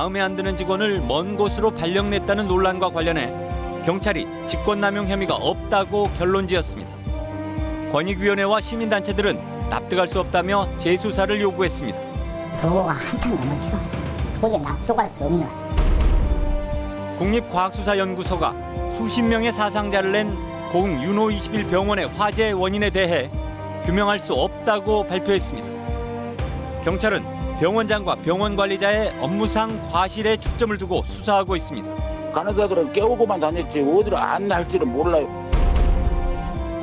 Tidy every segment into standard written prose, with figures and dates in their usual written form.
마음에 안 드는 직원을 먼 곳으로 발령냈다는 논란과 관련해 경찰이 직권남용 혐의가 없다고 결론지었습니다. 권익위원회와 시민단체들은 납득할 수 없다며 재수사를 요구했습니다. 도가 한참 넘었죠. 도저히 납득할 수 없는. 국립과학수사연구소가 수십 명의 사상자를 낸 고흥 윤호21 병원의 화재 원인에 대해 규명할 수 없다고 발표했습니다. 경찰은 병원장과 병원 관리자의 업무상 과실에 초점을 두고 수사하고 있습니다. 간호사들은 깨우고만 다녔지 어디로 안날지를 몰라요.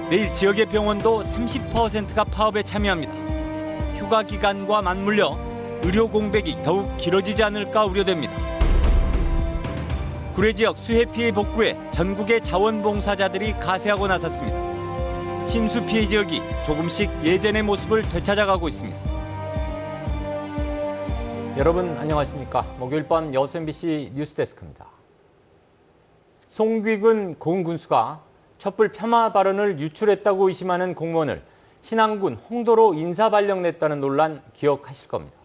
내일 지역의 병원도 30%가 파업에 참여합니다. 휴가 기간과 맞물려 의료 공백이 더욱 길어지지 않을까 우려됩니다. 구례 지역 수해 피해 복구에 전국의 자원봉사자들이 가세하고 나섰습니다. 침수 피해 지역이 조금씩 예전의 모습을 되찾아가고 있습니다. 여러분 안녕하십니까? 목요일 밤 여수 MBC 뉴스데스크입니다. 송귀근 고흥 군수가 촛불 폄하 발언을 유출했다고 의심하는 공무원을 신안군 홍도로 인사발령냈다는 논란 기억하실 겁니다.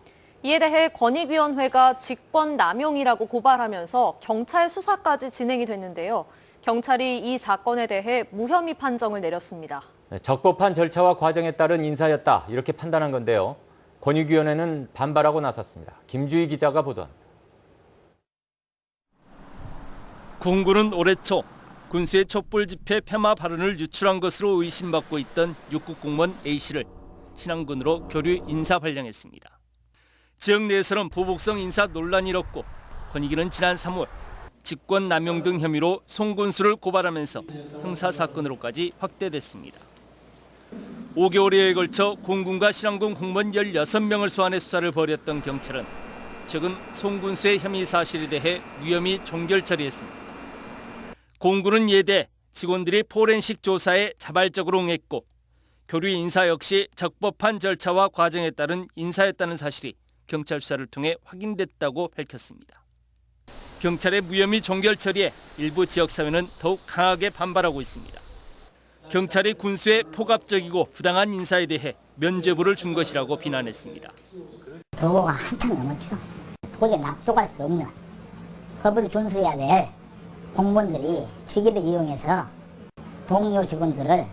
이에 대해 권익위원회가 직권남용이라고 고발하면서 경찰 수사까지 진행이 됐는데요. 경찰이 이 사건에 대해 무혐의 판정을 내렸습니다. 적법한 절차와 과정에 따른 인사였다 이렇게 판단한 건데요. 권익위원회는 반발하고 나섰습니다. 김주희 기자가 보도합니다. 공군은 올해 초 군수의 촛불 집회 폐마 발언을 유출한 것으로 의심받고 있던 6급 공무원 A씨를 신안군으로 교류 인사 발령했습니다. 지역 내에서는 보복성 인사 논란이 일었고 권익위는 지난 3월 직권남용 등 혐의로 송 군수를 고발하면서 형사사건으로까지 확대됐습니다. 5개월여에 걸쳐 공군과 신안군 공무원 16명을 소환해 수사를 벌였던 경찰은 최근 송 군수의 혐의 사실에 대해 무혐의 종결 처리했습니다. 공군은 이에 대해 직원들이 포렌식 조사에 자발적으로 응했고 교류 인사 역시 적법한 절차와 과정에 따른 인사였다는 사실이 경찰 수사를 통해 확인됐다고 밝혔습니다. 경찰의 무혐의 종결 처리에 일부 지역사회는 더욱 강하게 반발하고 있습니다. 경찰이 군수의 포갑적이고 부당한 인사에 대해 면죄부를 준 것이라고 비난했습니다. 도가 한참 넘었죠. 도저히 납득할 수 없는 법을 준수해야 될 공무원들이 직위를 이용해서 동료 직원들을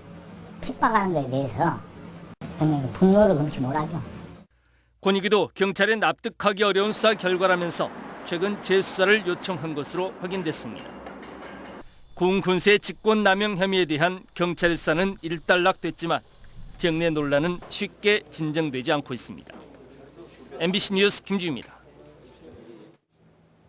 핍박하는 것에 대해서 굉장히 분노를 금치 못하죠. 권익위도 경찰의 납득하기 어려운 수사 결과라면서 최근 재수사를 요청한 것으로 확인됐습니다. 고흥 군수의 직권남용 혐의에 대한 경찰 수사는 일단락됐지만 지역 내 논란은 쉽게 진정되지 않고 있습니다. MBC 뉴스 김주희입니다.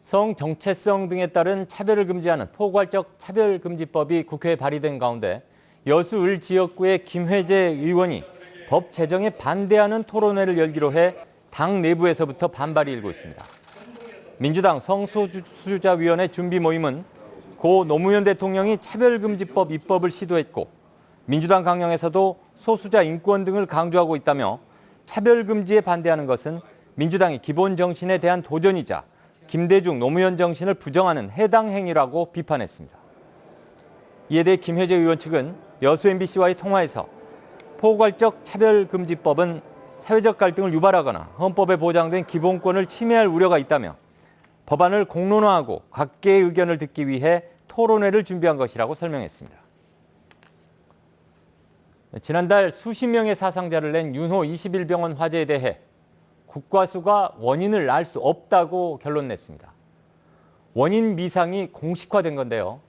성 정체성 등에 따른 차별을 금지하는 포괄적 차별금지법이 국회에 발의된 가운데 여수 을 지역구의 김회재 의원이 법 제정에 반대하는 토론회를 열기로 해 당 내부에서부터 반발이 일고 있습니다. 민주당 성소수자위원회 준비 모임은 고 노무현 대통령이 차별금지법 입법을 시도했고 민주당 강령에서도 소수자 인권 등을 강조하고 있다며 차별금지에 반대하는 것은 민주당의 기본 정신에 대한 도전이자 김대중 노무현 정신을 부정하는 해당 행위라고 비판했습니다. 이에 대해 김회재 의원 측은 여수 MBC와의 통화에서 포괄적 차별금지법은 사회적 갈등을 유발하거나 헌법에 보장된 기본권을 침해할 우려가 있다며 법안을 공론화하고 각계의 의견을 듣기 위해 토론회를 준비한 것이라고 설명했습니다. 지난달 수십 명의 사상자를 낸 윤호 21병원 화재에 대해 국과수가 원인을 알 수 없다고 결론냈습니다. 원인 미상이 공식화된 건데요.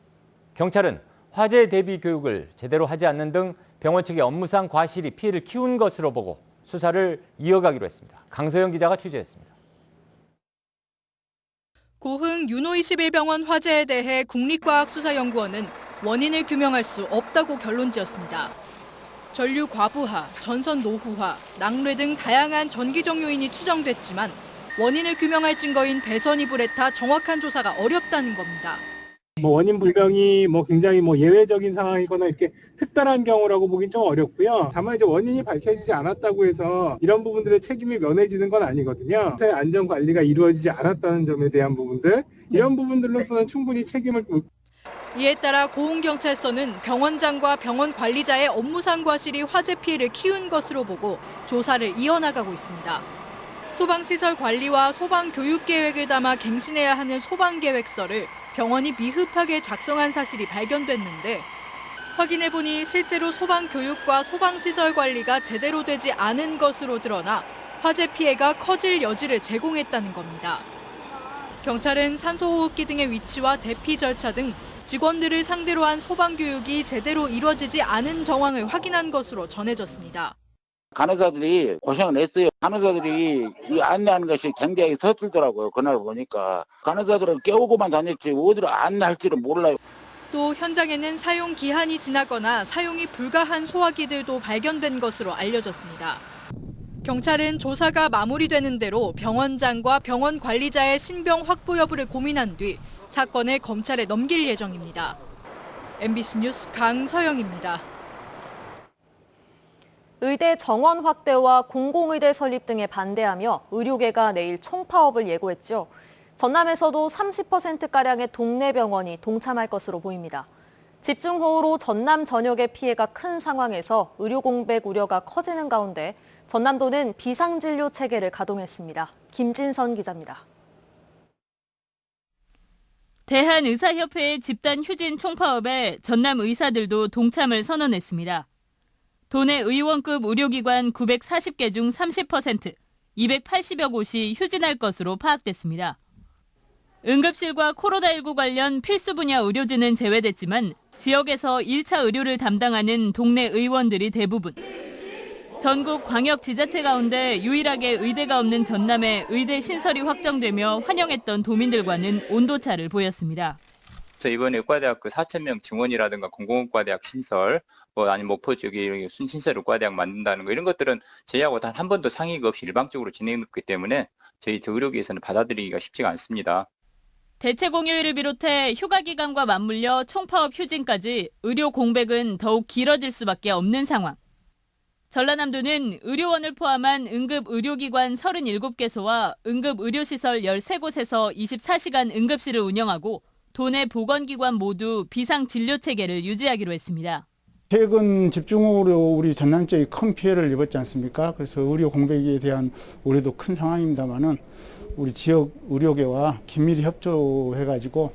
경찰은 화재 대비 교육을 제대로 하지 않는 등 병원 측의 업무상 과실이 피해를 키운 것으로 보고 수사를 이어가기로 했습니다. 강서영 기자가 취재했습니다. 고흥 윤호21병원 화재에 대해 국립과학수사연구원은 원인을 규명할 수 없다고 결론지었습니다. 전류 과부하, 전선 노후화, 낙뢰 등 다양한 전기적 요인이 추정됐지만 원인을 규명할 증거인 배선 이불에 타 정확한 조사가 어렵다는 겁니다. 원인 불명이 굉장히 예외적인 상황이거나 이렇게 특별한 경우라고 보긴 좀 어렵고요. 다만 이제 원인이 밝혀지지 않았다고 해서 이런 부분들의 책임이 면해지는 건 아니거든요. 안전 관리가 이루어지지 않았다는 점에 대한 부분들, 이런 부분들로서는 충분히 책임을. 이에 따라 고흥경찰서는 병원장과 병원 관리자의 업무상 과실이 화재 피해를 키운 것으로 보고 조사를 이어나가고 있습니다. 소방시설 관리와 소방교육 계획을 담아 갱신해야 하는 소방계획서를 병원이 미흡하게 작성한 사실이 발견됐는데 확인해보니 실제로 소방교육과 소방시설 관리가 제대로 되지 않은 것으로 드러나 화재 피해가 커질 여지를 제공했다는 겁니다. 경찰은 산소호흡기 등의 위치와 대피 절차 등 직원들을 상대로 한 소방교육이 제대로 이루어지지 않은 정황을 확인한 것으로 전해졌습니다. 간호사들이 고생을 했어요. 간호사들이 이 안내하는 것이 굉장히 서툴더라고요. 그날 보니까. 간호사들은 깨우고만 다녔지 어디로 안내할지를 몰라요. 또 현장에는 사용 기한이 지나거나 사용이 불가한 소화기들도 발견된 것으로 알려졌습니다. 경찰은 조사가 마무리되는 대로 병원장과 병원 관리자의 신병 확보 여부를 고민한 뒤 사건을 검찰에 넘길 예정입니다. MBC 뉴스 강서영입니다. 의대 정원 확대와 공공의대 설립 등에 반대하며 의료계가 내일 총파업을 예고했죠. 전남에서도 30%가량의 동네 병원이 동참할 것으로 보입니다. 집중호우로 전남 전역의 피해가 큰 상황에서 의료 공백 우려가 커지는 가운데 전남도는 비상진료 체계를 가동했습니다. 김진선 기자입니다. 대한의사협회의 집단 휴진 총파업에 전남 의사들도 동참을 선언했습니다. 도내 의원급 의료기관 940개 중 30%, 280여 곳이 휴진할 것으로 파악됐습니다. 응급실과 코로나19 관련 필수 분야 의료진은 제외됐지만 지역에서 1차 의료를 담당하는 동네 의원들이 대부분. 전국 광역 지자체 가운데 유일하게 의대가 없는 전남에 의대 신설이 확정되며 환영했던 도민들과는 온도차를 보였습니다. 이번에 의과대학 4,000명 증원이라든가 공공의과대학 신설, 아니면 목포 쪽에 순신설 의과대학 만든다는 거 이런 것들은 저희하고 단 한 번도 상의가 없이 일방적으로 진행됐기 때문에 저희 의료계에서는 받아들이기가 쉽지가 않습니다. 대체 공휴일을 비롯해 휴가 기간과 맞물려 총파업 휴진까지 의료 공백은 더욱 길어질 수밖에 없는 상황. 전라남도는 의료원을 포함한 응급의료기관 37개소와 응급의료시설 13곳에서 24시간 응급실을 운영하고 도내 보건기관 모두 비상진료체계를 유지하기로 했습니다. 최근 집중호우로 우리 전남 쪽이 큰 피해를 입었지 않습니까? 그래서 의료 공백에 대한 우려도 큰 상황입니다만은 우리 지역 의료계와 긴밀히 협조해가지고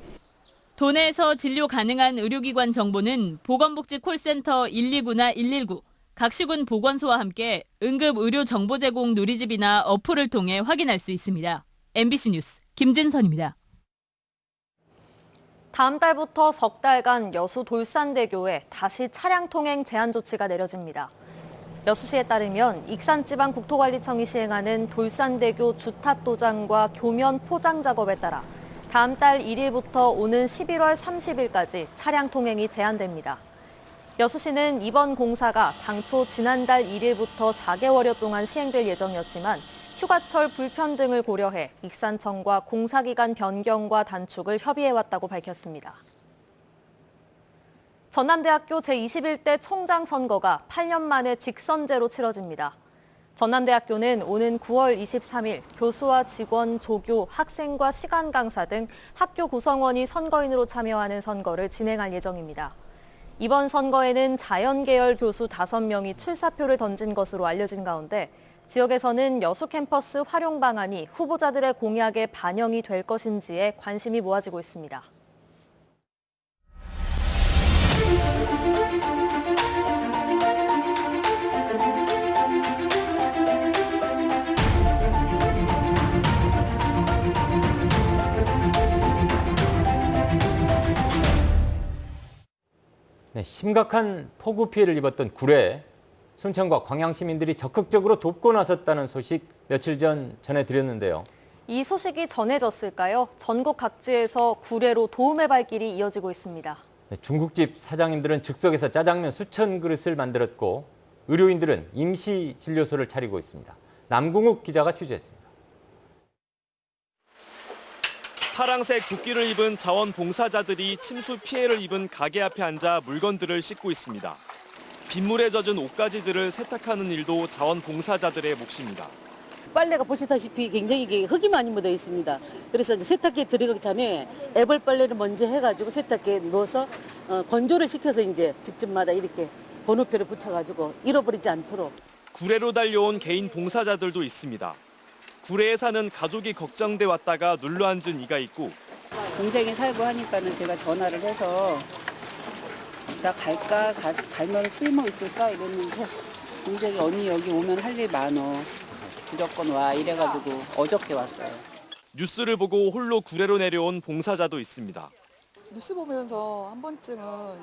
도내에서 진료 가능한 의료기관 정보는 보건복지 콜센터 129나 119, 각 시군 보건소와 함께 응급의료정보 제공 누리집이나 어플을 통해 확인할 수 있습니다. MBC 뉴스 김진선입니다. 다음 달부터 석 달간 여수 돌산대교에 다시 차량 통행 제한 조치가 내려집니다. 여수시에 따르면 익산지방국토관리청이 시행하는 돌산대교 주탑 도장과 교면 포장 작업에 따라 다음 달 1일부터 오는 11월 30일까지 차량 통행이 제한됩니다. 여수시는 이번 공사가 당초 지난달 1일부터 4개월여 동안 시행될 예정이었지만 휴가철 불편 등을 고려해 익산청과 공사기간 변경과 단축을 협의해왔다고 밝혔습니다. 전남대학교 제21대 총장 선거가 8년 만에 직선제로 치러집니다. 전남대학교는 오는 9월 23일 교수와 직원, 조교, 학생과 시간 강사 등 학교 구성원이 선거인으로 참여하는 선거를 진행할 예정입니다. 이번 선거에는 자연계열 교수 5명이 출사표를 던진 것으로 알려진 가운데 지역에서는 여수 캠퍼스 활용 방안이 후보자들의 공약에 반영이 될 것인지에 관심이 모아지고 있습니다. 네, 심각한 폭우 피해를 입었던 구례, 순천과 광양 시민들이 적극적으로 돕고 나섰다는 소식 며칠 전 전해드렸는데요. 이 소식이 전해졌을까요? 전국 각지에서 구례로 도움의 발길이 이어지고 있습니다. 네, 중국집 사장님들은 즉석에서 짜장면 수천 그릇을 만들었고 의료인들은 임시 진료소를 차리고 있습니다. 남궁욱 기자가 취재했습니다. 파랑색 조끼를 입은 자원봉사자들이 침수 피해를 입은 가게 앞에 앉아 물건들을 씻고 있습니다. 빗물에 젖은 옷가지들을 세탁하는 일도 자원봉사자들의 몫입니다. 빨래가 보시다시피 굉장히 흙이 많이 묻어 있습니다. 그래서 이제 세탁기에 들어가기 전에 애벌 빨래를 먼저 해가지고 세탁기에 넣어서 건조를 시켜서 이제 집집마다 이렇게 번호표를 붙여가지고 잃어버리지 않도록. 구례로 달려온 개인 봉사자들도 있습니다. 구례에 사는 가족이 걱정돼 왔다가 눌러앉은 이가 있고 동생이 살고 하니까는 제가 전화를 해서 나 갈까? 갈면 쓸모 있을까? 이랬는데 동생이 언니 여기 오면 할 일 많어. 무조건 와 이래가지고 어저께 왔어요. 뉴스를 보고 홀로 구례로 내려온 봉사자도 있습니다. 뉴스 보면서 한 번쯤은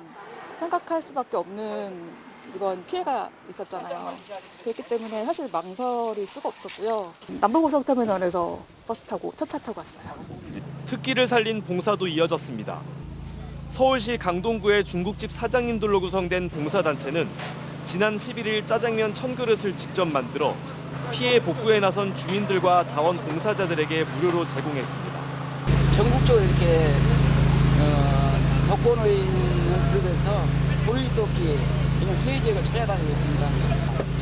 생각할 수밖에 없는 이번 피해가 있었잖아요. 그렇기 때문에 사실 망설일 수가 없었고요. 남부고속터미널에서 버스 타고 첫차 타고 왔어요. 특기를 살린 봉사도 이어졌습니다. 서울시 강동구의 중국집 사장님들로 구성된 봉사단체는 지난 11일 짜장면 1000그릇을 직접 만들어 피해 복구에 나선 주민들과 자원봉사자들에게 무료로 제공했습니다. 전국적으로 이렇게 벚꽃을 비롯해서 보리토끼 이런 수혜 지역을 찾아다니고 있습니다.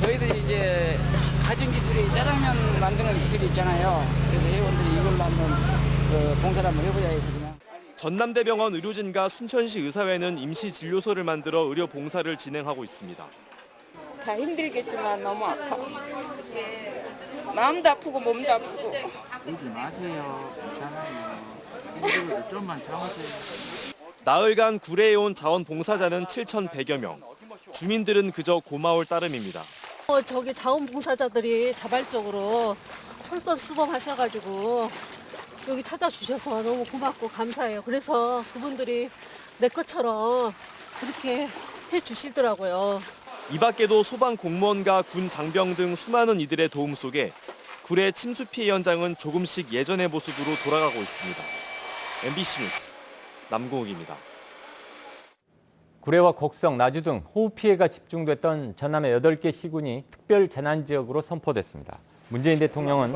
저희들이 이제 가진 기술이 짜장면 만드는 기술이 있잖아요. 그래서 회원들이 이걸로 한번 봉사를 한번 해보자 해서 그냥. 전남대병원 의료진과 순천시 의사회는 임시 진료소를 만들어 의료 봉사를 진행하고 있습니다. 다 힘들겠지만 너무 아파. 마음도 아프고 몸도 아프고. 울지 마세요. 괜찮아요. 힘들어도 좀만 참으세요. 나흘간 구례에 온 자원봉사자는 7,100여 명. 주민들은 그저 고마울 따름입니다. 저기 자원봉사자들이 자발적으로 솔선수범하셔가지고 여기 찾아주셔서 너무 고맙고 감사해요. 그래서 그분들이 내 것처럼 그렇게 해주시더라고요. 이 밖에도 소방 공무원과 군 장병 등 수많은 이들의 도움 속에 구례 침수 피해 현장은 조금씩 예전의 모습으로 돌아가고 있습니다. MBC 뉴스 남궁욱입니다. 구례와 곡성, 나주 등 호우 피해가 집중됐던 전남의 8개 시군이 특별 재난지역으로 선포됐습니다. 문재인 대통령은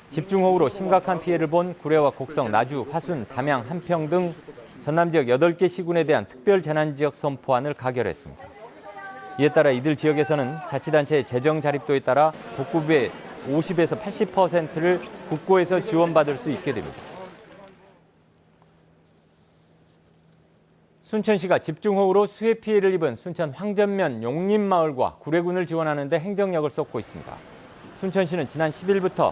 집중호우로 심각한 피해를 본 구례와 곡성, 나주, 화순, 담양, 한평 등 전남 지역 8개 시군에 대한 특별 재난지역 선포안을 가결했습니다. 이에 따라 이들 지역에서는 자치단체의 재정 자립도에 따라 복구비의 50에서 80%를 국고에서 지원받을 수 있게 됩니다. 순천시가 집중호우로 수해 피해를 입은 순천 황전면 용림마을과 구례군을 지원하는 데 행정력을 쏟고 있습니다. 순천시는 지난 10일부터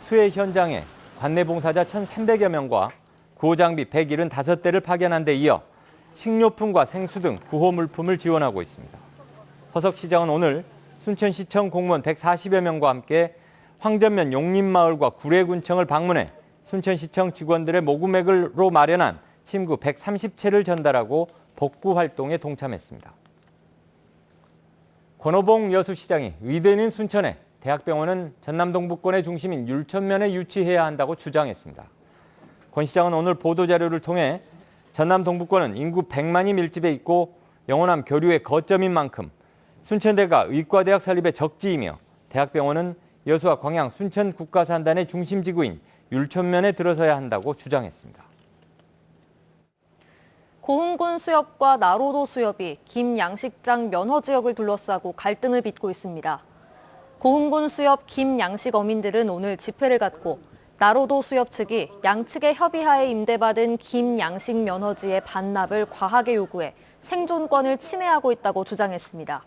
수해 현장에 관내봉사자 1,300여 명과 구호장비 175대를 파견한 데 이어 식료품과 생수 등 구호 물품을 지원하고 있습니다. 허석 시장은 오늘 순천시청 공무원 140여 명과 함께 황전면 용림마을과 구례군청을 방문해 순천시청 직원들의 모금액으로 마련한 침구 130채를 전달하고 복구 활동에 동참했습니다. 권오봉 여수시장이 의대는 순천에, 대학병원은 전남 동부권의 중심인 율천면에 유치해야 한다고 주장했습니다. 권 시장은 오늘 보도자료를 통해 전남 동부권은 인구 100만이 밀집해 있고 영원함 교류의 거점인 만큼 순천대가 의과대학 설립의 적지이며 대학병원은 여수와 광양, 순천 국가산단의 중심지구인 율천면에 들어서야 한다고 주장했습니다. 고흥군 수협과 나로도 수협이 김 양식장 면허 지역을 둘러싸고 갈등을 빚고 있습니다. 고흥군 수협 김 양식 어민들은 오늘 집회를 갖고 나로도 수협 측이 양측의 협의하에 임대받은 김 양식 면허지의 반납을 과하게 요구해 생존권을 침해하고 있다고 주장했습니다.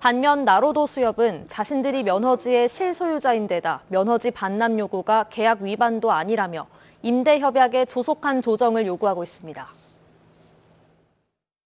반면 나로도 수협은 자신들이 면허지의 실소유자인데다 면허지 반납 요구가 계약 위반도 아니라며 임대 협약의 조속한 조정을 요구하고 있습니다.